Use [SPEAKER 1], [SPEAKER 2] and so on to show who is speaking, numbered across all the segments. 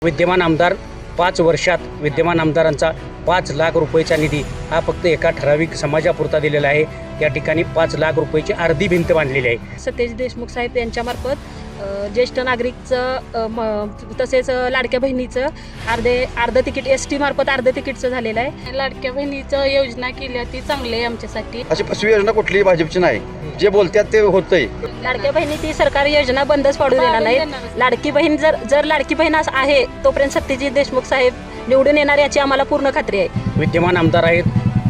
[SPEAKER 1] विद्यमान आमदार 5 वर्षात विद्यमान आमदारांचा 5 लाख रुपयेचा निधी हा फक्त एका ठराविक समाजापुरता दिलेला आहे। त्या ठिकाणी 5 लाख रुपयाची अर्धी भिंत बांधलेली आहे।
[SPEAKER 2] सतेज देशमुख साहेब यांच्यामार्फत ज्येष्ठ नागरिकचं तसेच लाडक्या बहिणीचं अर्ध तिकीट ST मार्फत अर्ध तिकीटचं झालेलं आहे।
[SPEAKER 3] लाडक्या बहिणीचं योजना केली ती चांगली आहे आमच्यासाठी।
[SPEAKER 4] अशी फसवी योजना कुठलीही भाजपची नाही, जे बोलतात ते होतंय।
[SPEAKER 2] लाडक्या बहिणी ती सरकारी योजना बंदच पडू देणार नाही। लाडकी बहीण जर लाडकी बहीण आहे तोपर्यंत सत्यजित देशमुख साहेब निवडून येणार याची आम्हाला पूर्ण खात्री आहे।
[SPEAKER 1] विद्यमान आमदार आहेत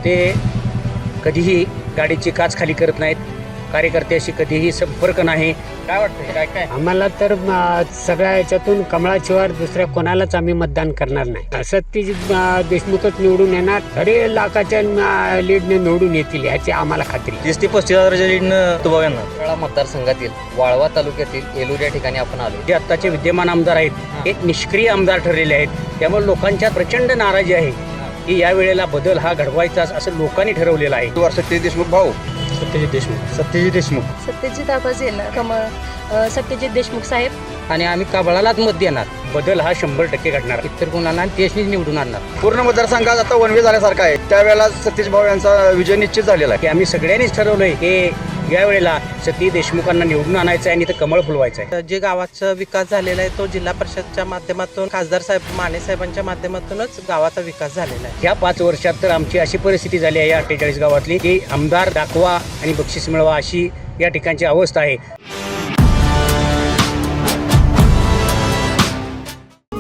[SPEAKER 1] ते कधीही गाडीची काच खाली करत नाहीत, कार्यकर्त्याशी कधीही संपर्क नाही। काय वाटतं काय
[SPEAKER 5] आम्हाला तर सगळ्या याच्यातून कमळाशिवाय दुसऱ्या कोणालाच आम्ही मतदान करणार नाही। सत्यजित देशमुखच निवडून येणार, 2.5 लाखाच्या लीडने निवडून येतील याची आम्हाला खात्री।
[SPEAKER 6] 30 ते 35 हजाराच्या लीडनं तुभाव यांना तळा मतदारसंघातील वाळवा तालुक्यातील एलूर या ठिकाणी आपण आलो।
[SPEAKER 1] जे आत्ताचे विद्यमान आमदार आहेत हे निष्क्रिय आमदार ठरलेले आहेत, त्यामुळे लोकांच्या प्रचंड नाराजी आहे की या वेळेला बदल हा घडवायचा असं लोकांनी ठरवलेलं आहे।
[SPEAKER 4] सत्यजित देशमुख भाऊ,
[SPEAKER 1] सत्यजित देशमुख
[SPEAKER 2] सत्यजित आवाज येणार सत्यजित देशमुख साहेब
[SPEAKER 6] आणि आम्ही काबळालाच मत देणार।
[SPEAKER 1] बदल हा 100% घडणार।
[SPEAKER 6] इतर कोणाला तेच निवडून आणणार।
[SPEAKER 4] पूर्ण मतदारसंघात आता वनवे झाल्यासारखा आहे। त्यावेळेला सतीश भाऊ यांचा विजय निश्चित झालेला आहे।
[SPEAKER 1] की आम्ही सगळ्यांनीच ठरवलंय की या वेळेला सतीश देशमुखांना निवडून आणायचं आहे आणि ते कमळ फुलवायचं आहे।
[SPEAKER 7] जे गावाचा विकास झालेला आहे तो जिल्हा परिषदच्या माध्यमातून, खासदार साहेब माने साहेबांच्या माध्यमातूनच गावाचा विकास झालेला आहे।
[SPEAKER 1] ह्या 5 वर्षात तर आमची अशी परिस्थिती झाली आहे या 48 गावातली की आमदार दाखवा आणि बक्षीस मिळवा अशी या ठिकाणची अवस्था आहे।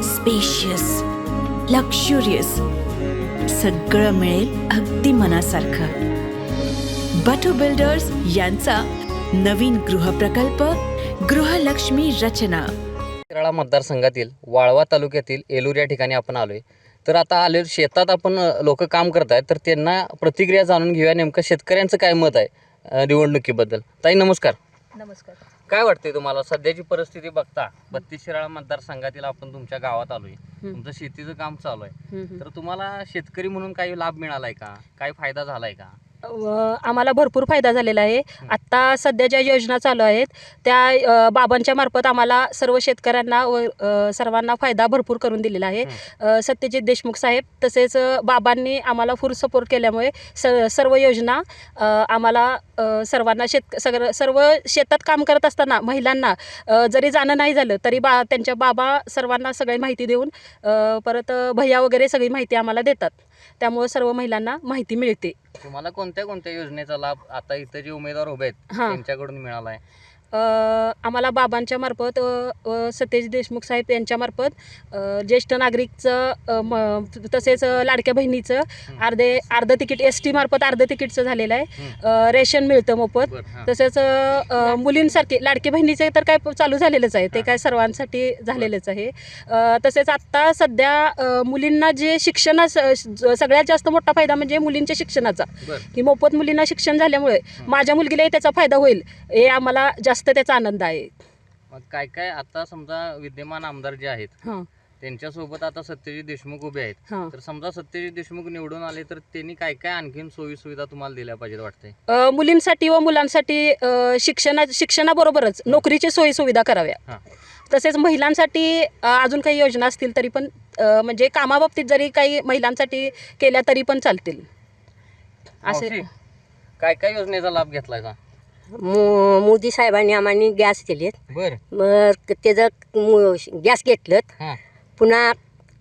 [SPEAKER 8] स्पेशियस, लक्झुरियस, सगळं मिळेल अगदी मनासारखं। बटू बिल्डर्स यांचा नवीन गृहप्रकल्प गृहलक्ष्मी रचना।
[SPEAKER 6] तळा मतदारसंघातील वाळवा तालुक्यातील एलूर या ठिकाणी आपण आलोय। तर आता आले शेतात आपण लोक काम करत आहेत, तर त्यांना प्रतिक्रिया जाणून घेऊया नेमकं शेतकऱ्यांचं काय मत आहे निवडणुकीबद्दल। ताई नमस्कार।
[SPEAKER 2] नमस्कार।
[SPEAKER 6] काय वाटते तुम्हाला सध्याची परिस्थिती बघता? 32 शिराळा मतदारसंघातील आपण तुमच्या गावात आलोय, तुमचं शेतीचं काम चालू आहे, तर तुम्हाला शेतकरी म्हणून काही लाभ मिळालाय का? काही फायदा झालाय का?
[SPEAKER 2] आम्हाला भरपूर फायदा झालेला आहे। आत्ता सध्या ज्या योजना चालू आहेत त्या बाबांच्या मार्फत आम्हाला सर्व शेतकऱ्यांना व सर्वांना फायदा भरपूर करून दिलेला आहे। सत्यजित देशमुख साहेब तसेच बाबांनी आम्हाला फुल सपोर्ट केल्यामुळे सर्व योजना आम्हाला सर्वांना सर्व शेतात काम करत असताना महिलांना जरी जाणं नाही झालं तरी त्यांच्या बाबा सर्वांना सगळी माहिती देऊन परत भैया वगैरे सगळी माहिती आम्हाला देतात, त्यामुळे सर्व महिलांना माहिती मिळते।
[SPEAKER 6] तुम्हाला कोणत्या कोणत्या योजनेचा लाभ आता इथं जे उमेदवार उभे आहेत त्यांच्याकडून मिळालाय?
[SPEAKER 2] आम्हाला बाबांच्या मार्फत सतेज देशमुख साहेब यांच्यामार्फत ज्येष्ठ नागरिकचं तसेच लाडक्या बहिणीचं अर्ध तिकीट ST मार्फत अर्ध तिकीटचं झालेलं आहे। रेशन मिळतं मोफत। तसेच मुलींसारखे लाडकी बहिणीचे तर काय चालू झालेलंच आहे, ते काय सर्वांसाठी झालेलंच आहे। तसेच आत्ता सध्या मुलींना जे शिक्षण सगळ्यात जास्त मोठा फायदा म्हणजे मुलींच्या शिक्षणाचा, की मोफत मुलींना शिक्षण झाल्यामुळे माझ्या मुलगीलाही त्याचा फायदा होईल हे आम्हाला जास्त त्याचा आनंद आहे।
[SPEAKER 6] मग काय काय आता समजा विद्यमान आमदार जे आहेत त्यांच्यासोबत आता सत्यजित देशमुख उभे आहेत, तर समजा सत्यजित देशमुख निवडून आले तर त्यांनी काय काय आणखीन सोयी सुविधा तुम्हाला दिल्या पाहिजेत वाटतंय?
[SPEAKER 2] मुलींसाठी व मुलांसाठी शिक्षणाबरोबरच नोकरीची सोयी सुविधा कराव्या। तसेच महिलांसाठी अजून काही योजना असतील तरी पण म्हणजे कामाबाबतीत जरी काही महिलांसाठी केल्या तरी पण चालतील असे।
[SPEAKER 6] काय काय योजनेचा लाभ घेतलाय का?
[SPEAKER 9] मोदी साहेबांनी आम्हाला गॅस दिलेत।
[SPEAKER 6] बर,
[SPEAKER 9] मग त्याचं गॅस घेतलं, पुन्हा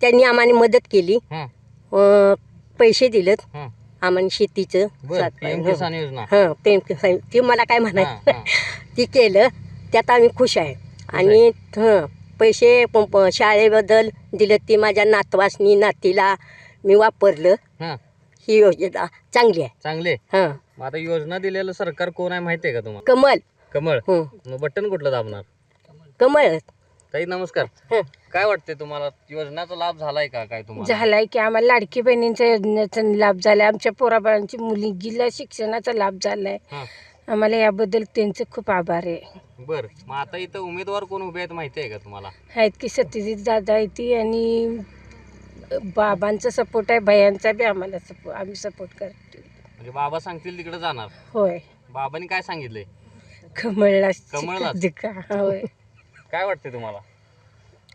[SPEAKER 9] त्यांनी आम्हाला मदत केली, पैसे दिलेत आम्हाला शेतीचं।
[SPEAKER 6] PM किसान योजना
[SPEAKER 9] PM किसान ते मला काय म्हणायचं ती केलं, त्यात आम्ही खुश आहे। आणि पैसे शाळेबद्दल दिलं ते माझ्या नातवासनी नातीला मी वापरलं। ही योजना चांगली आहे।
[SPEAKER 6] चांगले। मग आता योजना दिलेलं सरकार कोण आहे माहिती आहे का तुम्हाला?
[SPEAKER 9] कमल।
[SPEAKER 6] कमळ। मग बटन कुठलं दाबणार?
[SPEAKER 9] कमळ।
[SPEAKER 6] ताई नमस्कार। काय वाटते तुम्हाला योजनेचा लाभ झालाय का? काय तुम्हाला
[SPEAKER 3] झालाय की आम्हाला लाडकी बहिणींच्या योजनेचा लाभ झालाय, आमच्या पोराबाळांची मुलगीला शिक्षणाचा लाभ झालाय। आम्हाला याबद्दल त्यांचे खूप आभार आहे।
[SPEAKER 6] बर, मग आता इथं उमेदवार कोण उभे आहेत माहिती आहे का तुम्हाला?
[SPEAKER 3] आहेत की सत्यजित दादा आहे ती, आणि बाबांचा सपोर्ट आहे, भयांचा बी आम्हाला आम्ही सपोर्ट करतो।
[SPEAKER 6] म्हणजे बाबा सांगतील तिकडे जाणार?
[SPEAKER 3] होय।
[SPEAKER 6] बाबांनी काय सांगितलंय?
[SPEAKER 3] कमळला
[SPEAKER 6] कमळलाच?
[SPEAKER 3] होय।
[SPEAKER 6] काय वाटते तुम्हाला?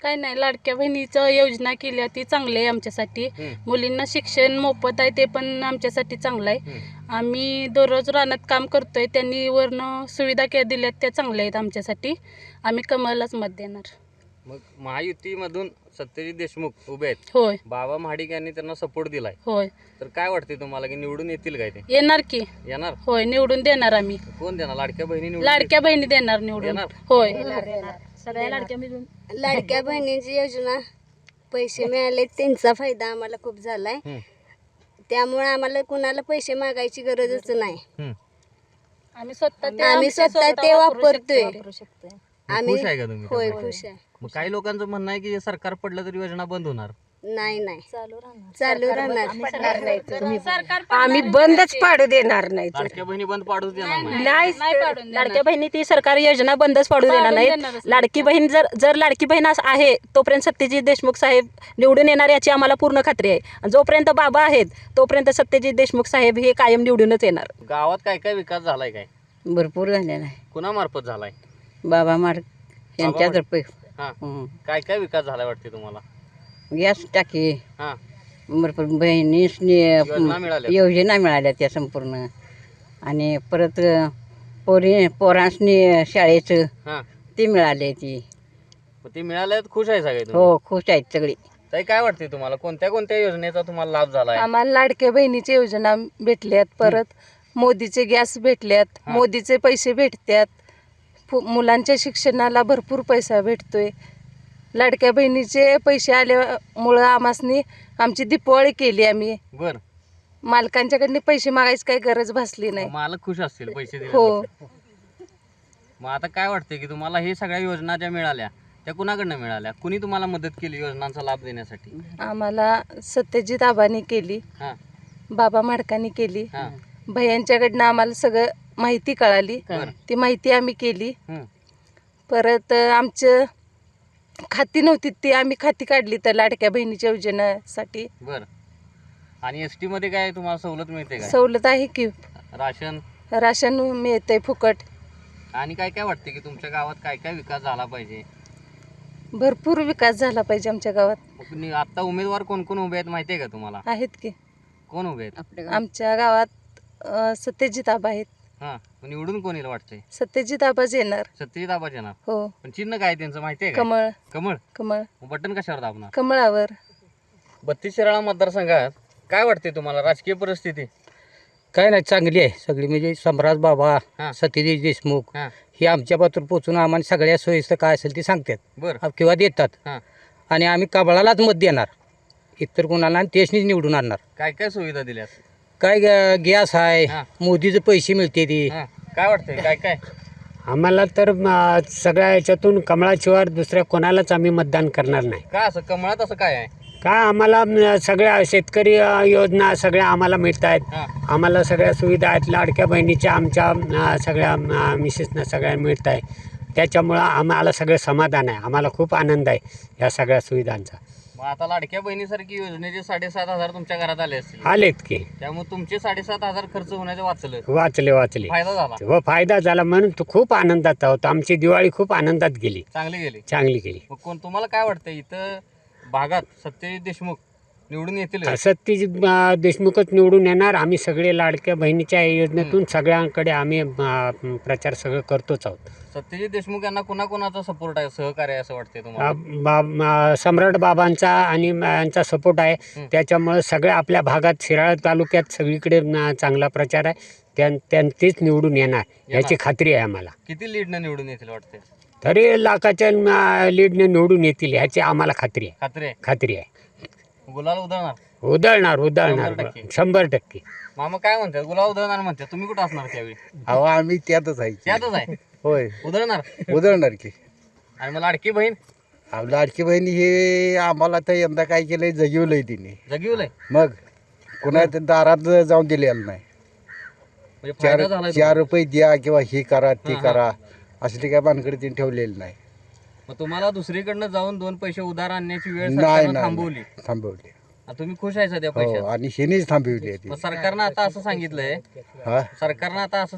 [SPEAKER 2] काय नाही, लाडक्या बहिणीचं योजना केली ती चांगली आहे आमच्यासाठी. मुलींना शिक्षण मोफत आहे, ते पण आमच्यासाठी चांगलं आहे. आम्ही दररोज रानात काम करतोय, त्यांनी वरनं सुविधा दिल्यात त्या चांगल्या आहेत आमच्यासाठी. आम्ही कमळलाच मत देणार.
[SPEAKER 6] मग महायुतीमधून सत्यजित देशमुख उभे आहेत,
[SPEAKER 2] होय
[SPEAKER 6] बाबा महाडिक यांनी त्यांना सपोर्ट दिलाय,
[SPEAKER 2] होय
[SPEAKER 6] तर काय वाटते तुम्हाला की निवडून येतील काय ते?
[SPEAKER 2] येणार की.
[SPEAKER 6] येणार?
[SPEAKER 2] होय, निवडून देणार आम्ही.
[SPEAKER 6] कोण देणार? लाडक्या बहिणी निवडून
[SPEAKER 2] लाडक्या बहिणी देणार निवडून.
[SPEAKER 6] येणार?
[SPEAKER 2] होय, सगळ्या लाडक्या मिळून.
[SPEAKER 9] लाडक्या बहिणीची योजना पैसे मिळाले, त्यांचा फायदा आम्हाला खूप झालाय. त्यामुळे आम्हाला कुणाला पैसे मागायची गरजच नाही.
[SPEAKER 2] आम्ही स्वतः
[SPEAKER 9] आम्ही स्वतः ते वापरतोय. आम्ही
[SPEAKER 6] खुश आहे का तुम्ही?
[SPEAKER 9] होय, खुश आहे.
[SPEAKER 6] मग काही लोकांचं म्हणणं आहे की हे सरकार पडलं तर योजना बंद होणार.
[SPEAKER 9] नाही नाही, चालू राहणार.
[SPEAKER 3] आम्ही बंदच पाडू देणार नाही.
[SPEAKER 6] लाडक्या बहिणी बंद पाडूच देणार नाही.
[SPEAKER 3] नाही
[SPEAKER 2] लाडक्या बहिणी ती सरकारी योजना बंदच पाडू देणार नाहीत. लाडकी बहीण जर लाडकी बहीण आहे तोपर्यंत सत्यजित देशमुख साहेब निवडून येणार याची आम्हाला पूर्ण खात्री आहे. आणि जोपर्यंत बाबा आहेत तोपर्यंत सत्यजित देशमुख साहेब हे कायम निवडूनच येणार.
[SPEAKER 6] गावात काय काय विकास झालाय काय?
[SPEAKER 3] भरपूर झालेला आहे.
[SPEAKER 6] कुणामार्फत झालाय?
[SPEAKER 3] बाबा मार्ग यांच्यातर्फे
[SPEAKER 6] हा, काय काय विकास झालाय वाटते तुम्हाला?
[SPEAKER 3] गॅस टाकी,
[SPEAKER 6] हा,
[SPEAKER 3] भरपूर बहिणीसनी
[SPEAKER 6] योजना मिळाल्या?
[SPEAKER 3] योजना मिळाल्या त्या संपूर्ण. आणि परत पोरांसनी शाळेचं
[SPEAKER 6] हा,
[SPEAKER 3] ते मिळाले ती.
[SPEAKER 6] मग ते मिळाल्यात खुश आहे सगळे तुम्ही?
[SPEAKER 3] हो, खुश आहेत सगळी.
[SPEAKER 6] ताई, काय वाटते तुम्हाला कोणत्या कोणत्या योजनेचा तुम्हाला लाभ झालाय?
[SPEAKER 2] आम्हाला लाडक्या बहिणीची योजना भेटल्यात, परत मोदीचे गॅस भेटल्यात, मोदीचे पैसे भेटतात, मुलांच्या शिक्षणाला भरपूर पैसा भेटतोय. लाडक्या बहिणीचे पैसे आल्यामुळं आम्हासनी आमची दिपावळी केली आम्ही.
[SPEAKER 6] बर,
[SPEAKER 2] मालकांच्याकडनं पैसे मागायची काही गरज भासली नाही.
[SPEAKER 6] मालक खुश असतील पैसे दिले?
[SPEAKER 2] हो.
[SPEAKER 6] मग आता काय वाटते की तुम्हाला हे सगळ्या योजना ज्या मिळाल्या त्या कुणाकडनं मिळाल्या? कुणी तुम्हाला मदत केली योजनांचा लाभ देण्यासाठी?
[SPEAKER 2] आम्हाला सत्यजित आबांनी केली,
[SPEAKER 6] हा,
[SPEAKER 2] बाबा माडकांनी केली,
[SPEAKER 6] हा,
[SPEAKER 2] भैयांच्याकडनं आम्हाला सगळं माहिती कळाली, ती माहिती आम्ही केली. परत आमचं खाती नव्हती ती आम्ही खाती काढली तर लाडक्या बहिणीच्या योजनेसाठी.
[SPEAKER 6] बर. आणि एसटी मध्ये काय तुम्हाला सवलत मिळते का?
[SPEAKER 2] सवलत आहे की,
[SPEAKER 6] राशन
[SPEAKER 2] राशन मिळतंय फुकट.
[SPEAKER 6] आणि काय काय वाटते की तुमच्या गावात काय काय विकास झाला पाहिजे?
[SPEAKER 2] भरपूर विकास झाला पाहिजे आमच्या गावात.
[SPEAKER 6] आता उमेदवार कोण कोण उभे आहेत माहिती आहे का तुम्हाला?
[SPEAKER 2] आहेत की,
[SPEAKER 6] कोण उभे आहेत?
[SPEAKER 2] आमच्या गावात सत्यजित आबा आहेत.
[SPEAKER 6] हा, निवडून कोण येईल वाटतंय?
[SPEAKER 2] सत्यजित आबाच येणार.
[SPEAKER 6] सत्यजित आबाच येणार.
[SPEAKER 2] हो.
[SPEAKER 6] पण चिन्ह काय त्यांचं माहिती आहे का?
[SPEAKER 2] कमळ.
[SPEAKER 6] कमळ.
[SPEAKER 2] कमळ.
[SPEAKER 6] बटन कशावर दाबणार?
[SPEAKER 2] कमळावर.
[SPEAKER 6] 32 शिराळा मतदारसंघात काय वाटते तुम्हाला राजकीय परिस्थिती?
[SPEAKER 1] काय नाही, चांगली आहे सगळी. म्हणजे सम्राट बाबा, सत्यजित देशमुख हे आमच्यापासून पोचून आम्हाला सगळ्या सोयीचं काय असेल ते सांगतात.
[SPEAKER 6] बरं.
[SPEAKER 1] किंवा देतात. आणि आम्ही कमळालाच मत देणार, इतर कोणाला, आणि तेच निवडून आणणार.
[SPEAKER 6] काय काय सुविधा दिल्यात?
[SPEAKER 1] काय गॅस आहे, मोदीचे पैसे मिळते ती.
[SPEAKER 6] काय वाटतंय काय काय?
[SPEAKER 5] आम्हाला तर सगळ्या याच्यातून कमळाशिवाय दुसऱ्या कोणालाच आम्ही मतदान करणार नाही.
[SPEAKER 6] का असं? कमळात असं काय आहे?
[SPEAKER 5] का आम्हाला सगळ्या शेतकरी योजना सगळ्या आम्हाला मिळत आहेत. आम्हाला सगळ्या सुविधा आहेत. लाडक्या बहिणीच्या आमच्या सगळ्या मिसेसना सगळ्या मिळत आहे. त्याच्यामुळं आम्हाला सगळं समाधान आहे. आम्हाला खूप आनंद आहे या सगळ्या सुविधांचा.
[SPEAKER 6] मग आता लाडक्या बहिणीसारखी योजनेचे 7,500 तुमच्या घरात आले असतील.
[SPEAKER 5] आलेत की,
[SPEAKER 6] त्यामुळे तुमचे 7,500 खर्च होण्याचे वाचलं.
[SPEAKER 5] वाचले
[SPEAKER 6] फायदा झाला.
[SPEAKER 5] हो, फायदा झाला. म्हणून तो खूप आनंदात आहोत. आमची दिवाळी खूप आनंदात गेली, चांगली गेली.
[SPEAKER 6] मग कोण तुम्हाला काय वाटतं इथं भागात सत्यजित देशमुख निवडून येतील?
[SPEAKER 5] सत्यजित देशमुखच निवडून येणार. आम्ही सगळे लाडक्या बहिणीच्या योजनेतून सगळ्यांकडे आम्ही प्रचार सगळं करतोच आहोत.
[SPEAKER 6] सत्यजित देशमुख यांना कोणाकोणाचा सपोर्ट आहे, सहकार्य आहे असं वाटतंय तुम्हाला?
[SPEAKER 5] सम्राट बाबांचा आणि यांचा सपोर्ट आहे. त्याच्यामुळे सगळ्या आपल्या भागात शिराळा तालुक्यात सगळीकडे चांगला प्रचार आहे. त्यांचीच निवडून येणार याची खात्री आहे आम्हाला.
[SPEAKER 6] किती लीडनं निवडून येतील वाटते?
[SPEAKER 5] तरी लाखाच्या लीडने निवडून येतील याची आम्हाला खात्री आहे.
[SPEAKER 6] गुलाल उधळणार?
[SPEAKER 5] उधळणार 100%.
[SPEAKER 6] मामा काय म्हणतात? गुलाल उधळणार म्हणतात. तुम्ही कुठं असणार त्यावेळी?
[SPEAKER 4] अहो, आम्ही त्यातच आहे. होय, उधळणार की.
[SPEAKER 6] आणि मग लाडकी बहीण?
[SPEAKER 4] लाडकी बहिणी हे आम्हाला तर यंदा काय केलंय, जगवलंय तिने.
[SPEAKER 6] जगवलंय?
[SPEAKER 4] मग कुणाच्या दारात जाऊन दिलेलं नाही. 4 रुपये द्या किंवा हे करा ते करा असली काय भानगडी तिने ठेवलेली नाही.
[SPEAKER 6] मग तुम्हाला दुसरीकडनं जाऊन 2 पैसे उधार आणण्याची वेळ
[SPEAKER 4] नाही
[SPEAKER 6] थांबवली. तुम्ही खुश आहे सध्या पैशात?
[SPEAKER 4] आणि हेनेच थांबवली.
[SPEAKER 6] मग सरकारनं आता असं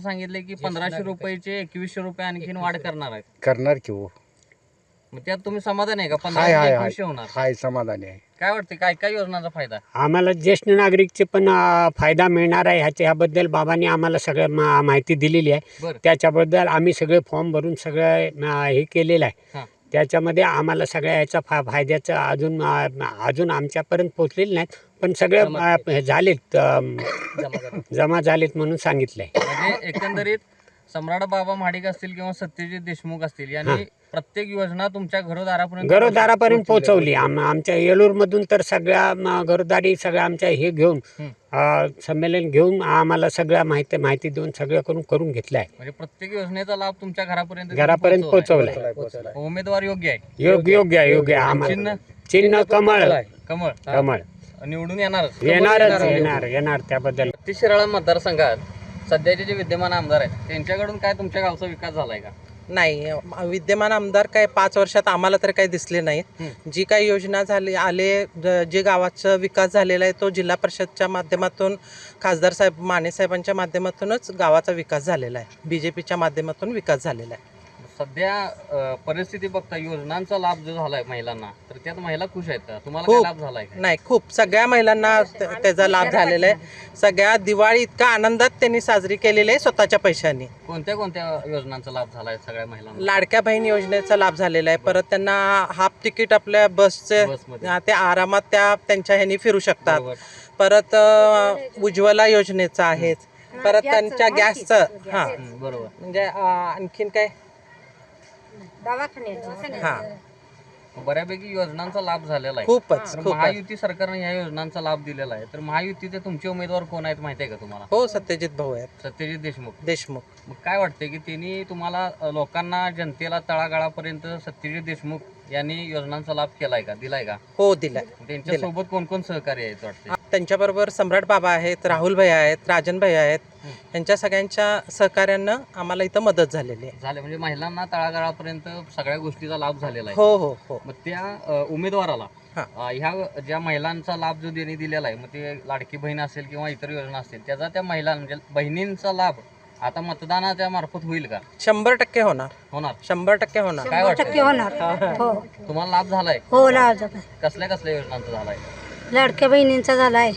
[SPEAKER 6] सांगितलंय की 1500 रुपयाचे 2100 रुपये आणखीन वाढ करणार आहेत.
[SPEAKER 4] करणार की हो.
[SPEAKER 6] मग त्यात तुम्ही समाधान आहे का?
[SPEAKER 4] हाय हाय
[SPEAKER 6] 15
[SPEAKER 4] हाय
[SPEAKER 6] होणार.
[SPEAKER 4] हाय समाधानी आहे.
[SPEAKER 6] काय वाटते काय काय योजनांचा फायदा?
[SPEAKER 5] आम्हाला ज्येष्ठ नागरिकचे पण फायदा मिळणार आहे ह्याच्याबद्दल बाबांनी आम्हाला सगळं माहिती दिलेली आहे.
[SPEAKER 6] बरं.
[SPEAKER 5] त्याच्याबद्दल आम्ही सगळे फॉर्म भरून सगळं हे केलेलं आहे.
[SPEAKER 6] हां.
[SPEAKER 5] त्याच्यामध्ये आम्हाला सगळ्या याचा फायद्याचं अजून आमच्यापर्यंत पोचलेलं नाहीत, पण सगळे झालेत, जमा झालेत म्हणून सांगितलं आहे.
[SPEAKER 6] म्हणजे एकंदरीत सम्राट बाबा महाडिक असतील किंवा सत्यजित देशमुख असतील यांनी प्रत्येक योजना तुमच्या
[SPEAKER 5] घरोदारापर्यंत पोहोचवली. आमच्या येलूरमधून तर सगळ्या घरोदारी सगळ्या आमच्या हे घेऊन संमेलन घेऊन आम्हाला सगळ्या माहिती देऊन सगळं करून घेतलं आहे.
[SPEAKER 6] म्हणजे प्रत्येक योजनेचा लाभ तुमच्या
[SPEAKER 5] घरापर्यंत पोहोचवला आहे.
[SPEAKER 6] उमेदवार योग्य आहे.
[SPEAKER 5] योग्य आहे आम्हाला. चिन्ह कमळ.
[SPEAKER 6] कमळ निवडून
[SPEAKER 5] येणार त्याबद्दल.
[SPEAKER 6] शिराळा मतदारसंघात सध्याचे जे विद्यमान आमदार आहेत त्यांच्याकडून काय तुमच्या गावचा विकास झालाय का?
[SPEAKER 7] नाही, विद्यमान आमदार काय 5 वर्षात आम्हाला तर काही दिसले नाहीत. जी काही योजना जे गावाचा विकास झालेला आहे तो जिल्हा परिषदच्या माध्यमातून, खासदार साहेब माने साहेबांच्या माध्यमातूनच गावाचा विकास झालेला आहे. BJPच्या माध्यमातून विकास झालेला आहे.
[SPEAKER 6] सध्या परिस्थिती बघता योजनांचा लाभ जो झालाय महिलांना, तर त्यात महिला खुश आहेत का? तुम्हाला काय लाभ झालाय का?
[SPEAKER 7] नाही, खूप सगळ्या महिलांना त्याचा लाभ झालेला आहे. सगळ्या दिवाळी इतका आनंदात त्यांनी साजरी केलेली आहे स्वतःच्या पैशांनी.
[SPEAKER 6] कोणत्या योजनांचा लाभ झालाय सगळ्या महिलांना?
[SPEAKER 7] लाडक्या बहीण योजनेचा लाभ झालेला आहे. परत त्यांना हाफ तिकीट आपल्या बसचे ते आरामात त्यांच्या ह्यानी फिरू शकतात. परत उज्ज्वला योजनेचा आहे. परत त्यांच्या गॅसचं
[SPEAKER 6] बरोबर.
[SPEAKER 7] म्हणजे आणखीन काय
[SPEAKER 6] बऱ्यापैकी योजनांचा लाभ झालेला आहे.
[SPEAKER 7] खूपच.
[SPEAKER 6] महायुती सरकारने या योजनांचा लाभ दिलेला आहे. तर महायुतीचे तुमचे उमेदवार कोण आहेत माहिती आहे का तुम्हाला?
[SPEAKER 7] हो, सत्यजित भाऊ आहेत.
[SPEAKER 6] सत्यजित
[SPEAKER 7] देशमुख.
[SPEAKER 6] मग काय वाटतंय की त्यांनी तुम्हाला लोकांना जनतेला तळागाळापर्यंत सत्यजित देशमुख यांनी योजनांचा लाभ केलाय का, दिलाय का?
[SPEAKER 7] हो, दिलाय.
[SPEAKER 6] त्यांच्या सोबत कोण कोण सहकार्य आहेत वाटते?
[SPEAKER 7] त्यांच्याबरोबर सम्राट बाबा आहेत, राहुल भैया आहेत, राजन भैया आहेत. यांच्या सगळ्यांच्या सहकार्यानं आम्हाला इथं मदत झालेली आहे.
[SPEAKER 6] म्हणजे महिलांना तळागाळापर्यंत सगळ्या गोष्टीचा लाभ झालेला आहे.
[SPEAKER 7] हो हो हो.
[SPEAKER 6] मग त्या उमेदवाराला ह्या ज्या महिलांचा लाभ जो त्यांनी दिलेला आहे, मग ते लाडकी बहीण असेल किंवा इतर योजना असतील, त्याचा त्या महिला म्हणजे बहिणींचा लाभ आता मतदानाच्या मार्फत होईल का?
[SPEAKER 7] 100% होणार. 100% होणार.
[SPEAKER 6] काय वाटतं?
[SPEAKER 3] हो.
[SPEAKER 6] तुम्हाला लाभ झालाय?
[SPEAKER 3] हो, लाभ झाला.
[SPEAKER 6] कसल्या कसल्या योजनांचा झालाय?
[SPEAKER 3] लाडक्या बहिणींचा झालाय,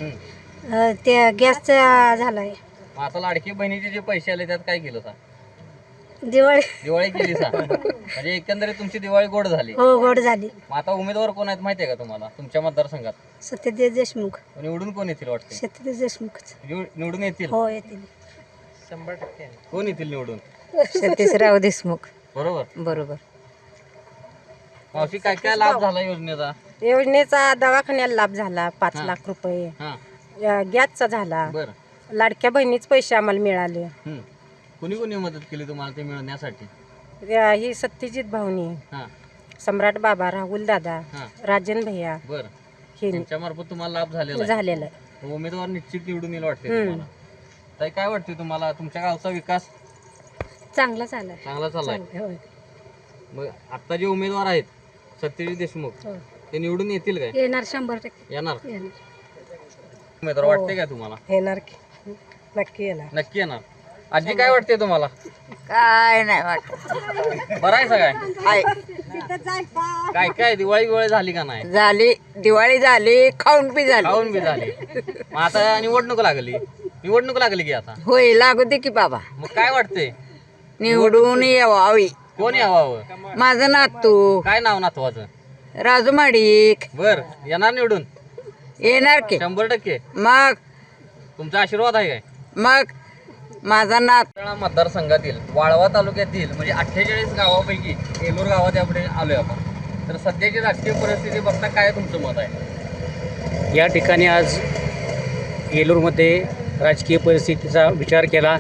[SPEAKER 3] त्या गॅसचा झालाय.
[SPEAKER 6] आता लाडकी बहिणीचे जे पैसे आले त्यात काय केलं सा?
[SPEAKER 3] दिवाळी
[SPEAKER 6] केली सा? म्हणजे एकंदरीत तुमची दिवाळी गोड झाली.
[SPEAKER 3] हो, गोड झाली.
[SPEAKER 6] आता उमेदवार कोण आहेत माहितीये का तुम्हाला तुमच्या मतदारसंघात?
[SPEAKER 3] सत्यजित देशमुख.
[SPEAKER 6] निवडून कोण येतील वाटते?
[SPEAKER 3] सत्यजित देशमुख.
[SPEAKER 6] निवडून येतील?
[SPEAKER 3] हो, येतील.
[SPEAKER 7] 100%
[SPEAKER 6] कोण येतील निवडून?
[SPEAKER 3] सतीशराव देशमुख.
[SPEAKER 6] बरोबर. मावशी, काय काय लाभ झाला योजनेचा?
[SPEAKER 3] योजनेचा दवाखान्याला लाभ झाला 5 लाख रुपये. गॅसचा झाला. लाडक्या बहिणीच पैसे आम्हाला मिळाले.
[SPEAKER 6] कोणी कोणी मदत केली तुम्हाला ते मिळवण्यासाठी?
[SPEAKER 3] ही सत्यजित भाऊनी, सम्राट बाबा, राहुल दादा, राजन भैया
[SPEAKER 6] त्यांच्या मार्फत तुम्हाला लाभ
[SPEAKER 3] झालेला आहे.
[SPEAKER 6] उमेदवार निश्चित निवडून येईल वाटते तुम्हाला? ताई, काय वाटते तुम्हाला तुमच्या गावचा विकास
[SPEAKER 3] चांगला चाललाय?
[SPEAKER 6] चांगला चाललाय. मग आता जे उमेदवार आहेत सत्यजित देशमुख ते निवडून येतील काय?
[SPEAKER 3] येणार, 100%
[SPEAKER 6] येणार. उमेदवार वाटते का तुम्हाला?
[SPEAKER 3] येणार की नक्की येणार.
[SPEAKER 6] नक्की येणार. आजी, काय वाटते तुम्हाला?
[SPEAKER 3] काय नाही वाटत.
[SPEAKER 6] बरं आहे सगळं? काय काय दिवाळी झाली का नाही?
[SPEAKER 3] झाली, दिवाळी झाली, खाऊन बी
[SPEAKER 6] झाली. मग आता निवडणूक लागली की आता?
[SPEAKER 3] होय, लागू दे की बाबा.
[SPEAKER 6] मग काय वाटते
[SPEAKER 3] निवडून यावी.
[SPEAKER 6] कोण यावं?
[SPEAKER 3] माझं नातू.
[SPEAKER 6] काय नाव नातवाचं?
[SPEAKER 3] राजू माडिक.
[SPEAKER 6] बर, येणार निवडून?
[SPEAKER 3] येणार की
[SPEAKER 6] 100%.
[SPEAKER 3] मग
[SPEAKER 6] तुमचा आशीर्वाद आहे काय?
[SPEAKER 3] मग माझा नात.
[SPEAKER 6] मतदारसंघातील वाळवा तालुक्यातील म्हणजे 48 गावापैकी येलूर गावात यापुढे आलोय आपण. तर सध्याची राजकीय परिस्थिती बघता काय तुमचं मत आहे?
[SPEAKER 1] या ठिकाणी आज येलूरमध्ये राजकीय परिस्थितीचा विचार केला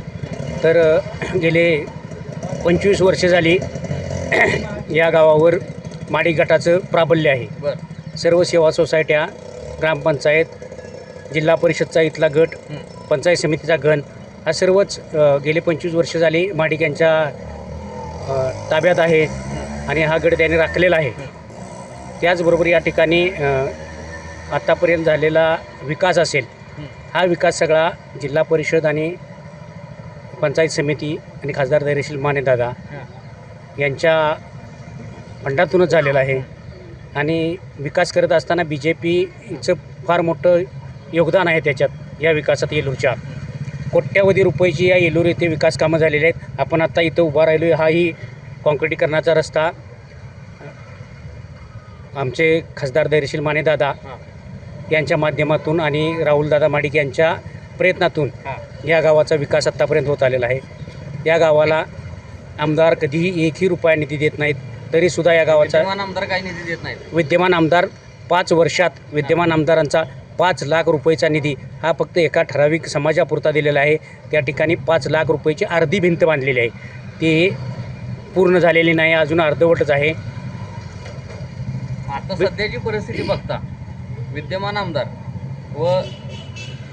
[SPEAKER 1] तर गेले 25 वर्षे झाली या गावावर माडी गटाचं प्राबल्य आहे. सर्व सेवा सोसायट्या, ग्रामपंचायत, जिल्हा परिषदचा इथला गट, पंचायत समितीचा गण हा सर्वच गेले 25 वर्ष झाली माडिक यांच्या ताब्यात आहे आणि हा गट त्याने राखलेला आहे. त्याचबरोबर या ठिकाणी आत्तापर्यंत झालेला विकास असेल, हा विकास सगळा जिल्हा परिषद आणि पंचायत समिती आणि खासदार धैर्यशील मानेदादा यांच्या फंडातूनच झालेला आहे आणि विकास करत असताना BJPचं फार मोठं योगदान आहे त्याच्यात, या विकासात येलूरच्या कोट्यावधी रुपयाची या येलूर येथे विकास कामं झालेली आहेत. आपण आत्ता इथं उभा राहिलो आहे, हाही काँक्रिटीकरणाचा रस्ता आमचे खासदार धैर्यशील मानेदादा यांच्या माध्यमातून आणि राहुलदादा माडिक यांच्या प्रयत्नातून या गावाचा विकास आत्तापर्यंत होत आलेला आहे. या गावाला आमदार कधीही एकही रुपया निधी देत नाहीत, तरीसुद्धा या गावाचा
[SPEAKER 6] विद्यमान आमदार काही निधी देत नाहीत.
[SPEAKER 1] विद्यमान आमदार 5 वर्षात विद्यमान आमदारांचा 5 लाख रुपयेचा निधी हा फक्त एका ठराविक समाजापुरता दिलेला आहे. त्या ठिकाणी 5 लाख रुपयाची अर्धी भिंत बांधलेली आहे, ती पूर्ण झालेली नाही, अजून अर्धवटच आहे.
[SPEAKER 6] आता सध्याची परिस्थिती बघता विद्यमान आमदार व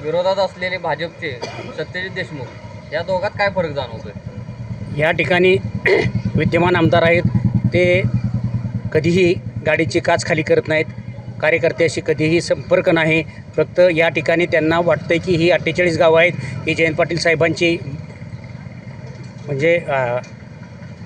[SPEAKER 6] विरोधात असलेले भाजपचे सत्यजित देशमुख या दोघात काय फरक जाणवतोय?
[SPEAKER 1] या ठिकाणी विद्यमान आमदार आहेत ते कधीही गाडीची काच खाली करत नाहीत, कार्यकर्त्याशी कधीही संपर्क नाही. फक्त या ठिकाणी त्यांना वाटतं की ही 48 गावं आहेत, ही जयंत पाटील साहेबांची म्हणजे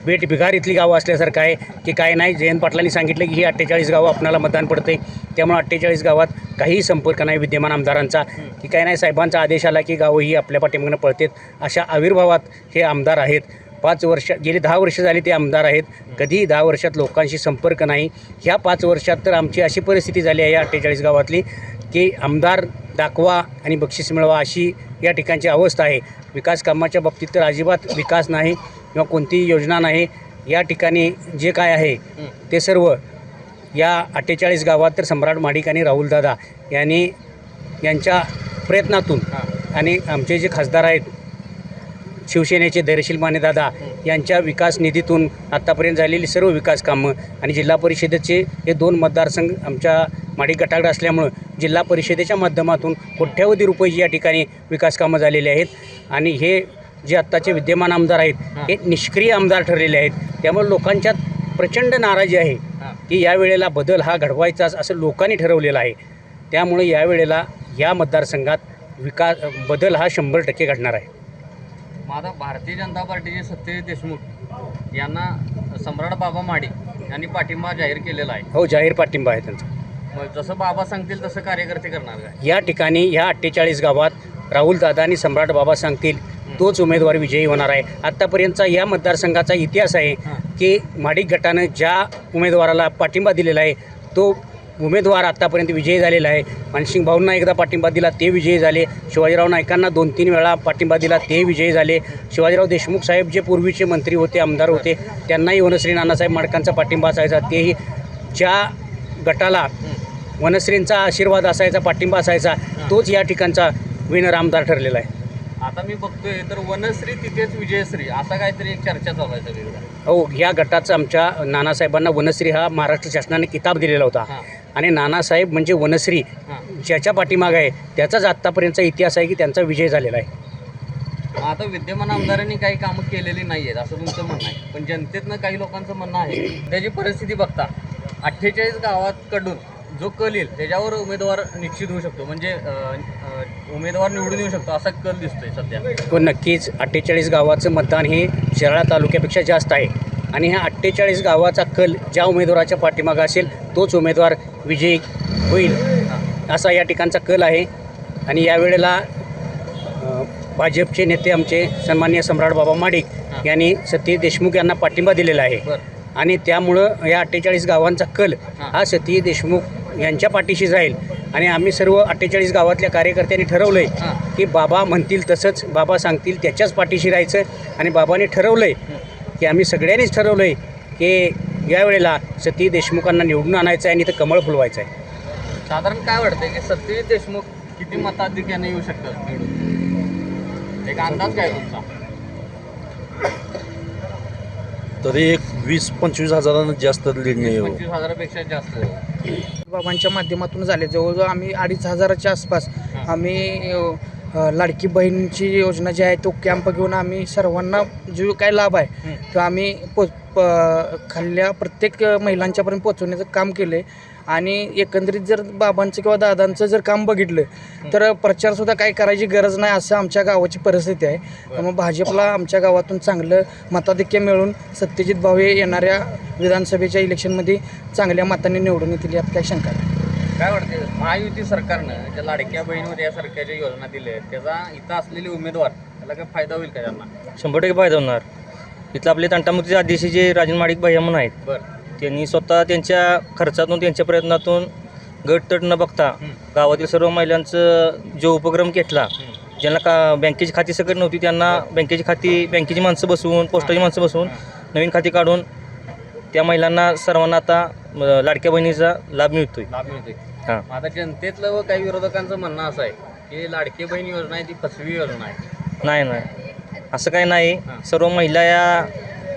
[SPEAKER 1] बेट बिघार इथली गावं असल्यासारखं आहे की काय नाही. जयंत पाटलांनी सांगितलं की ही 48 गावं आपणाला मतदान पडते, त्यामुळे 48 गावात काहीही संपर्क नाही विद्यमान आमदारांचा, की काय नाही साहेबांचा आदेश आला की गावं ही आपल्या पाठीमागनं पळतात. अशा आविर्भावात हे आमदार आहेत. 5 वर्ष गेली 10 वर्ष झाली ते आमदार आहेत, कधीही 10 वर्षात लोकांशी संपर्क नाही. ह्या 5 वर्षात तर आमची अशी परिस्थिती झाली आहे या 48 गावातली की आमदार दाखवा आणि बक्षीस मिळवा अशी या ठिकाणची अवस्था आहे. विकास कामाच्या बाबतीत तर अजिबात विकास नाही किंवा कोणतीही योजना नाही. या ठिकाणी जे काय आहे ते सर्व या 48 गावात तर सम्राट माडिक आणि राहुलदादा यांच्या प्रयत्नातून आणि आमचे जे खासदार आहेत शिवसेनेचे धैर्यशील मानेदादा यांच्या विकास निधीतून आत्तापर्यंत झालेली सर्व विकास कामं आणि जिल्हा परिषदेचे हे 2 मतदारसंघ आमच्या माडिक गटाकडे असल्यामुळं जिल्हा परिषदेच्या माध्यमातून कोट्यावधी रुपये या ठिकाणी विकास कामं झालेले आहेत. आणि हे जे आत्ताचे विद्यमान आमदार आहेत हे निष्क्रिय आमदार ठरलेले आहेत. त्यामुळे लोकांच्यात प्रचंड नाराजी आहे की यावेळेला बदल हा घडवायचाच असं लोकांनी ठरवलेलं आहे. त्यामुळे यावेळेला या मतदारसंघात बदल हा 100% घडणार आहे.
[SPEAKER 6] आता भारतीय जनता पार्टीचे सत्यजित देशमुख यांना सम्राट बाबा माडिक यांनी पाठिंबा जाहीर केलेला आहे.
[SPEAKER 1] हो, जाहीर पाठिंबा आहे त्यांचा.
[SPEAKER 6] मग जसं बाबा सांगतील तसं कार्यकर्ते करणार काय?
[SPEAKER 1] या ठिकाणी ह्या 48 गावात राहुलदादा आणि सम्राट बाबा सांगतील तोच उमेदवार विजयी होणार आहे. आत्तापर्यंतचा या मतदारसंघाचा इतिहास आहे की माडिक गटानं ज्या उमेदवाराला पाठिंबा दिलेला आहे तो उमेदवार आत्तापर्यंत विजयी झालेला आहे. मानसिंग भाऊंना एकदा पाठिंबा दिला ते विजयी झाले, शिवाजीराव नाईकांना 2-3 वेळा पाठिंबा दिला ते विजयी झाले. शिवाजीराव देशमुख साहेब जे पूर्वीचे मंत्री होते, आमदार होते, त्यांनाही वनश्री नानासाहेब माडकांचा पाठिंबा असायचा. तेही ज्या गटाला वनश्रींचा आशीर्वाद असायचा, पाठिंबा असायचा, तोच या ठिकाणचा विनर आमदार ठरलेला आहे.
[SPEAKER 6] आता मी बघतोय तर वनश्री तिथेच विजयश्री असा काहीतरी एक चर्चा चालू आहे सगळीकडे.
[SPEAKER 1] हो, या गटाचा आमच्या नानासाहेबांना वनश्री हा महाराष्ट्र शासनाने किताब दिलेला होता आणि नानासाहेब म्हणजे वनश्री ज्याच्या पाठीमाग आहे त्याचाच आत्तापर्यंतचा इतिहास आहे की त्यांचा विजय झालेला आहे.
[SPEAKER 6] आता विद्यमान आमदारांनी काही कामं केलेली नाही आहेत असं तुमचं म्हणणं आहे, पण जनतेतनं काही लोकांचं म्हणणं आहे त्याची परिस्थिती बघता 48 गावाकडून जो कल येईल त्याच्यावर उमेदवार निश्चित होऊ शकतो, म्हणजे उमेदवार निवडून येऊ शकतो असा कल दिसतोय सध्या.
[SPEAKER 1] तो नक्कीच 48 गावाचं मतदान हे शिराळा तालुक्यापेक्षा जास्त आहे आणि ह्या 48 गावाचा कल ज्या उमेदवाराच्या पाठीमागं असेल तोच उमेदवार विजयी होईल असा या ठिकाणचा कल आहे. आणि यावेळेला भाजपचे नेते आमचे सन्माननीय सम्राट बाबा माडिक यांनी सत्यजित देशमुख यांना पाठिंबा दिलेला आहे आणि त्यामुळं या 48 गावांचा कल हा सत्यजित देशमुख यांच्या पाठीशी जाईल. आणि आम्ही सर्व 48 गावातल्या कार्यकर्त्यांनी ठरवलं आहे की बाबा म्हणतील तसंच, बाबा सांगतील त्याच्याच पाठीशी राहायचं. आणि बाबांनी ठरवलं आहे की आम्ही सगळ्यांनीच ठरवलं आहे की यावेळेला सत्यजित देशमुखांना निवडून आणायचं आहे आणि इथं कमळ फुलवायचं आहे.
[SPEAKER 6] साधारण काय वाटतंय की सत्यजित देशमुख किती मताधिक्याने येऊ शकतात निवडून? एक अंदाज काय तुमचा?
[SPEAKER 10] तरी एक 20-25 हजारांना जास्त लीडने येऊ.
[SPEAKER 6] 25,000पेक्षा जास्त
[SPEAKER 11] बाबांच्या माध्यमातून झाले. जवळजवळ आम्ही 2,500च्या आसपास आम्ही लाडकी बहीणची योजना जी आहे तो कॅम्प घेऊन आम्ही सर्वांना जो काय लाभ आहे तो आम्ही खाल्ल्या प्रत्येक महिलांच्यापर्यंत पोचवण्याचं काम केलं आहे. आणि एकंदरीत जर बाबांचं किंवा दादांचं जर काम बघितलं तर प्रचारसुद्धा काही करायची गरज नाही असं आमच्या गावाची परिस्थिती आहे. त्यामुळे भाजपला आमच्या गावातून चांगलं मताधिक्य मिळून सत्यजित भाऊ हे येणाऱ्या विधानसभेच्या इलेक्शनमध्ये चांगल्या मतांनी निवडून येतील यात काही शंका नाही.
[SPEAKER 6] काय वाटते महायुती सरकारनं ज्या लाडक्या बहिणीवर या सरकारच्या योजना दिल्या आहेत त्याचा इथं असलेले उमेदवार त्याला काय फायदा होईल का त्यांना?
[SPEAKER 12] 100% फायदा होणार. इथलं आपले तंटामुक्तीचे आदेशी जे राजन माडिक भैया म्हणून आहेत,
[SPEAKER 6] बरं,
[SPEAKER 12] त्यांनी स्वतः त्यांच्या खर्चातून त्यांच्या प्रयत्नातून गट तट न बघता गावातील सर्व महिलांचं जो उपक्रम घेतला, ज्यांना का बँकेची खाती सकट नव्हती त्यांना बँकेची माणसं बसवून, पोस्टाची माणसं बसवून नवीन खाती काढून त्या महिलांना सर्वांना आता लाडक्या बहिणीचा लाभ मिळतोय. हां,
[SPEAKER 6] आता जनतेतलं व काही विरोधकांचं म्हणणं असं आहे की लाडकी बहीण योजना आहे ती फसवी योजना आहे.
[SPEAKER 12] नाही असं काही नाही. सर्व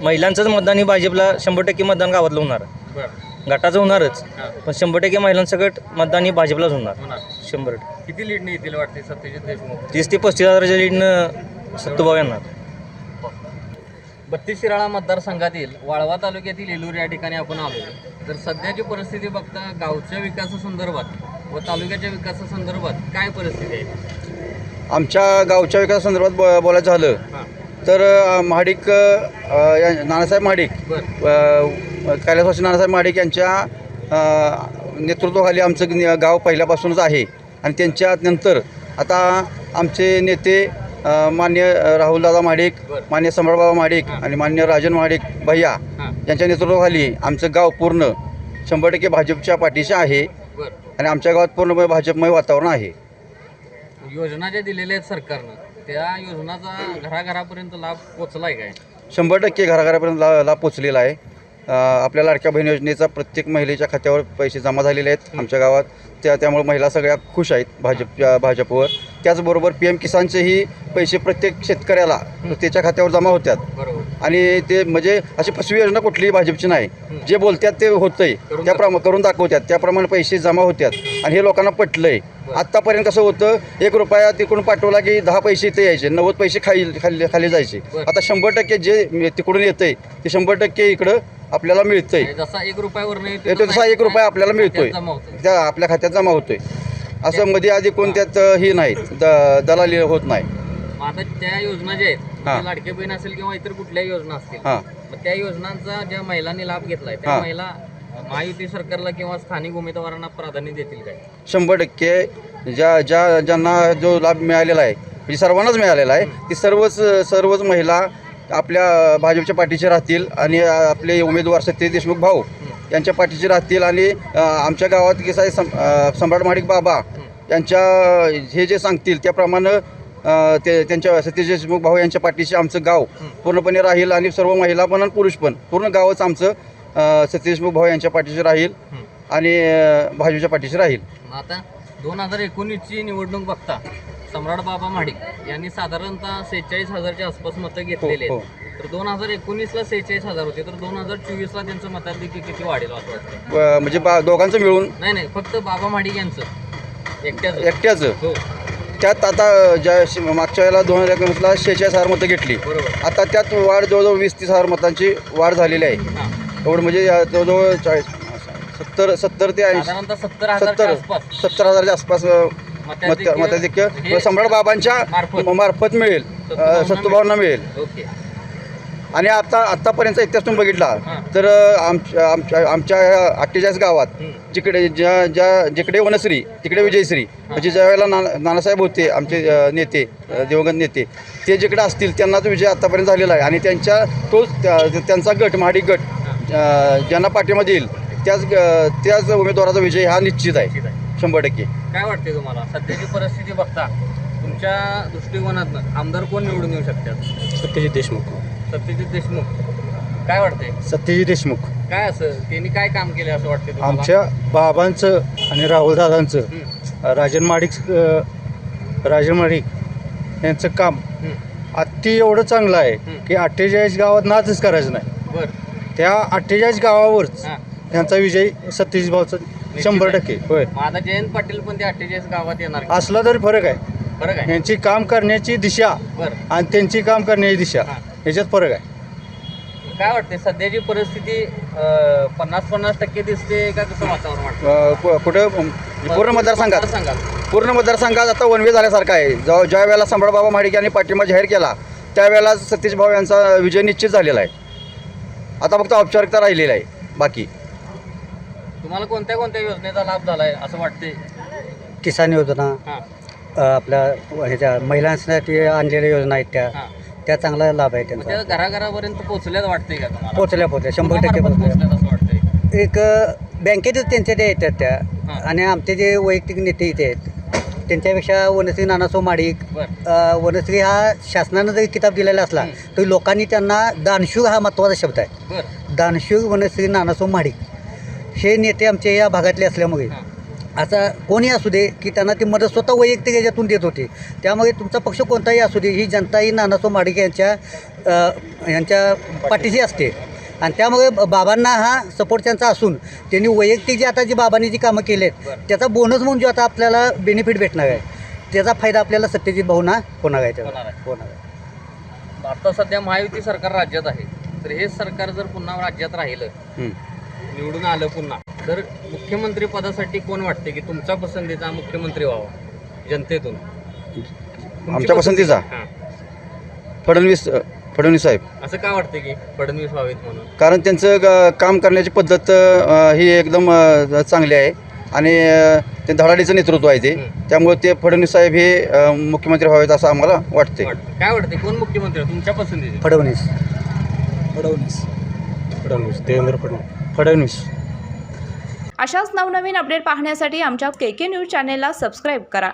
[SPEAKER 12] महिलांचंच मतदान ही भाजपला 100% मतदान गावातलं होणार.
[SPEAKER 6] बरं,
[SPEAKER 12] गटाचं होणारच, पण 100% महिलांसकट मतदान ही भाजपलाच होणार.
[SPEAKER 6] होणार.
[SPEAKER 12] 100%.
[SPEAKER 6] किती लीडने येतील वाटते सत्यजित देशमुख?
[SPEAKER 12] 30 ते 35 हजाराच्या लीडनं सत्तूभाऊ येणार.
[SPEAKER 6] 32 शिराळा मतदारसंघातील वाळवा तालुक्यातील एलूर या ठिकाणी आपण आलो. तर सध्याची परिस्थिती बघता गावच्या विकासासंदर्भात व तालुक्याच्या विकासासंदर्भात काय परिस्थिती आहे?
[SPEAKER 4] आमच्या गावच्या विकासासंदर्भात बोलायचं झालं तर महाडिक नानासाहेब महाडिक, कैलासवासी नानासाहेब महाडिक यांच्या नेतृत्वाखाली आमचं गाव पहिल्यापासूनच आहे. आणि त्यांच्या नंतर आता आमचे नेते मान्य राहुलदादा महाडिक, मान्य सम्राटबाबा महाडिक आणि मान्य राजन महाडिक भैया यांच्या नेतृत्वाखाली आमचं गाव पूर्ण 100% भाजपच्या पाठीशी आहे. आणि आमच्या गावात पूर्णपणे भाजपमय वातावरण आहे.
[SPEAKER 6] योजना ज्या दिलेल्या आहेत सरकारनं त्या योजनाचा घराघरापर्यंत लाभ पोचलाय काय?
[SPEAKER 4] 100% घराघरापर्यंत लाभ पोचलेला आहे. आपल्या लाडक्या बहीण योजनेचा प्रत्येक महिलेच्या खात्यावर पैसे जमा झालेले आहेत आमच्या गावात. त्यामुळे महिला सगळ्या खुश आहेत भाजपवर. त्याचबरोबर PM किसानचेही पैसे प्रत्येक शेतकऱ्याला त्याच्या खात्यावर जमा होतात. आणि ते म्हणजे अशी फसवी योजना कुठलीही भाजपची नाही. जे बोलतात ते होतंय, त्याप्रमाणे करून दाखवतात, त्याप्रमाणे पैसे जमा होतात. आणि हे लोकांना पटलंय. आत्तापर्यंत कसं होतं, 1 रुपया तिकडून पाठवला की 10 पैसे इथे यायचे, 90 पैसे खाली जायचे. आता 100% जे तिकडून येतंय ते 100% इकडं आपल्याला मिळतंय.
[SPEAKER 6] जसा 1 रुपयावर
[SPEAKER 4] येतो तसा 1 रुपया आपल्याला मिळतोय, त्या आपल्या खात्यात जमा होतोय. असं मध्ये आधी कोणत्यात ही नाही, दलाली होत नाही.
[SPEAKER 6] आता त्या योजना ज्या आहेत, लाडके बहीण असेल किंवा इतर कुठल्याही योजना असतील, मग त्या योजनांचा ज्या महिलांनी लाभ घेतलाय त्या महिला महायुती सरकारला किंवा स्थानिक उमेदवारांना प्राधान्य देतील काय?
[SPEAKER 4] 100% ज्यांना जो लाभ मिळालेला आहे म्हणजे सर्वांनाच मिळालेला आहे, ती सर्वच महिला आपल्या भाजपच्या पाठीशी राहतील. आणि आपले उमेदवार सत्यजित देशमुख भाऊ यांच्या पाठीशी राहतील. आणि आमच्या गावात कसं आहे, सम्राट महाडिक बाबा यांच्या हे जे सांगतील त्याप्रमाणे त्यांच्या सत्यजित देशमुख भाऊ यांच्या पाठीशी आमचं गाव पूर्णपणे राहील. आणि सर्व महिला पण आणि पुरुष पण पूर्ण गावच आमचं सत्यजित देशमुख भाऊ यांच्या पाठीशी राहील आणि भाजपच्या पाठीशी राहील.
[SPEAKER 6] आता 2019ची निवडणूक बघता सम्राट बाबा महाडिक यांनी साधारणतः 46,000च्या आसपास मतं घेतलेली आहेत. तर 2019ला 46,000 होते, तर 2024ला त्यांचं मताधिक्य किती वाढेल असं वाटतं?
[SPEAKER 4] म्हणजे दोघांचं मिळून?
[SPEAKER 6] नाही, फक्त बाबा महाडिक यांचं
[SPEAKER 4] एकट्याचं.
[SPEAKER 6] हो.
[SPEAKER 4] त्यात आता ज्या मागच्या वेळेला 2019ला 46,000 मतं घेतली. आता त्यात वाढ जवळजवळ 20-30,000 मतांची वाढ झालेली आहे. एवढं म्हणजे जवळजवळ 70 ते 80 70,000च्या आसपास मताधिक्य सम्राट बाबांच्या मार्फत मिळेल, सत्तूभाऊंना मिळेल. आणि आत्तापर्यंतचा इतिहास तुम्ही बघितला तर आमच्या 48 गावात जिकडे वनश्री तिकडे विजयश्री, म्हणजे ज्या वेळेला नानासाहेब होते आमचे नेते, दिवंगत नेते, ते जिकडे असतील त्यांनाच विजय आत्तापर्यंत झालेला आहे. आणि त्यांचा गट महाडिक गट ज्यांना पाठिंबा देईल त्याच उमेदवाराचा विजय हा निश्चित आहे 100%.
[SPEAKER 6] काय वाटते तुम्हाला सध्याची परिस्थिती बघता तुमच्या दृष्टिकोनातनं आमदार कोण निवडून येऊ शकतात?
[SPEAKER 1] सत्यजित देशमुख.
[SPEAKER 6] काय वाटते?
[SPEAKER 4] सत्यजित देशमुख.
[SPEAKER 6] काय असं त्यांनी काय काम केले असं वाटते तुम्हाला?
[SPEAKER 4] आमच्या बाबांचं आणि राहुलदादांचं राजन माडिक यांचं काम अति एवढं चांगलं आहे की 48 गावात नाचच करायचं नाही. त्या 48 गावावरच त्यांचा विजय सत्यजित भाऊचा 100%. होय.
[SPEAKER 6] आता जयंत पाटील पण ते 48 गावात येणार
[SPEAKER 4] असला तरी फरक आहे. यांची काम करण्याची दिशा आणि त्यांची काम करण्याची दिशा याच्यात फरक आहे.
[SPEAKER 6] काय वाटते सध्याची परिस्थिती 50-50% दिसते का कसं वातावरण वाटतं?
[SPEAKER 4] कुठं पूर्ण मतदारसंघात
[SPEAKER 6] सांगाल
[SPEAKER 4] पूर्ण मतदारसंघात आता वनवे झाल्यासारखं आहे. ज्या वेळेला संभाळबाबा महाडिक यांनी पाठिंबा जाहीर केला त्यावेळेला सतीश भाऊ यांचा विजय निश्चित झालेला आहे. आता फक्त औपचारिकता राहिलेली आहे. बाकी
[SPEAKER 6] तुम्हाला कोणत्या कोणत्या योजनेचा लाभ झालाय असं वाटते?
[SPEAKER 1] किसान योजना,
[SPEAKER 6] हां
[SPEAKER 1] आपल्या ह्याच्या महिलांसाठी आणलेल्या योजना आहेत
[SPEAKER 6] हां
[SPEAKER 1] त्या चांगला लाभ आहे
[SPEAKER 6] मग त्या घराघरापर्यंत पोहोचल्याच वाटते का तुम्हाला?
[SPEAKER 1] पोचल्या 100%
[SPEAKER 6] कोणामार्फत पोहोचल्यात असं वाटतंय?
[SPEAKER 1] एक बँकेतच त्यांच्या ते येतात त्या
[SPEAKER 6] हां.
[SPEAKER 1] आणि आमचे जे वैयक्तिक नेते इथे आहेत त्यांच्यापेक्षा वनश्री नानासाहेब महाडिक
[SPEAKER 6] बरं
[SPEAKER 1] वनश्री हा शासनानं जरी किताब दिलेला असला तरी लोकांनी त्यांना दानशूर हा महत्त्वाचा शब्द आहे.
[SPEAKER 6] बरं
[SPEAKER 1] दानशूर वनश्री नानासाहेब महाडिक हे नेते आमचे या भागातले असल्यामुळे आता कोणी असू दे की त्यांना ती मदत स्वतः वैयक्तिक याच्यातून देत होते. त्यामुळे तुमचा पक्ष कोणताही असू दे ही जनता ही नानासाहेब महाडिक यांच्या पाठीशी असते आणि त्यामुळे बाबांना हा सपोर्ट त्यांचा असून त्यांनी वैयक्तिक जे आता जी बाबांनी जी कामं केली आहेत त्याचा बोनस म्हणून जो आता आपल्याला बेनिफिट भेटणार आहे त्याचा फायदा आपल्याला सत्यजित भाऊंना होणार आहे. होणार आहे.
[SPEAKER 6] आता सध्या महायुती सरकार राज्यात आहे तर हे सरकार जर पुन्हा राज्यात राहिलं निवडून आलं पुन्हा तर मुख्यमंत्री पदासाठी कोण वाटते की तुमचा पसंतीचा मुख्यमंत्री व्हावा जनतेतून?
[SPEAKER 4] आमच्या पसंतीचा
[SPEAKER 6] हां.
[SPEAKER 4] फडणवीस साहेब.
[SPEAKER 6] असं का वाटते की फडणवीस व्हावेत म्हणून?
[SPEAKER 4] कारण त्यांचं काम करण्याची पद्धत ही एकदम चांगली आहे आणि ते धडाडीचं नेतृत्व आहे ते. त्यामुळे ते फडणवीस साहेब हे मुख्यमंत्री व्हावेत असं आम्हाला वाटते.
[SPEAKER 6] काय वाटते कोण मुख्यमंत्री तुमच्या पसंतीचे?
[SPEAKER 1] फडणवीस
[SPEAKER 11] देवेंद्र फडणवीस.
[SPEAKER 13] अशाच नवनवीन अपडेट पाहण्यासाठी आमच्या KK न्यूज चॅनेलला सबस्क्राईब करा.